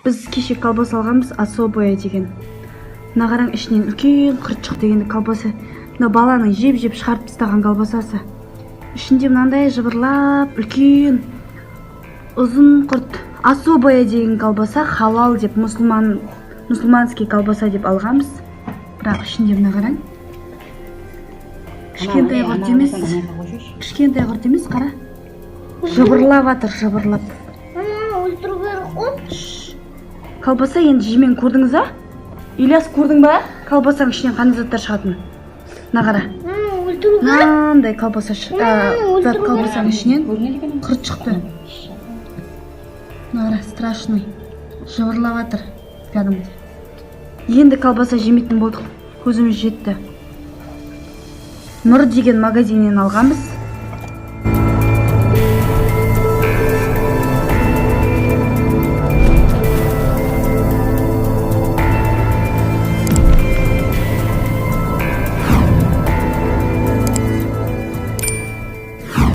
Біз кеше колбаса алғанбыз, особая деген. Мына қараң, ішінен үлкен қыртшық деген колбаса. Мына баланың жеп шығарып тастаған колбасасы. Ішінде мынандай жыбырлап, үлкен ұзын құрт. Особая деген колбаса, халал деп, мұсылманский колбаса деп алғанбыз. Бірақ ішінде мына қараң. Кішкентай құрт емес. Кішкентай құрт емес, қара. Жыбырлап атыр, жыбырлап. Колбаса енді жемен көрдіңіз а? Ильяс, көрдің ба? Колбасаның ішінен қандай заттар шығатын. Мына қара. Мынандай колбаса зат колбасаның ішінен құрт шықты. Мына қара, страшный. Жыбырлап атыр. Енді колбаса жемейтін болдық. Көзіміз жетті. Нұр деген магазиннен алғанбыз.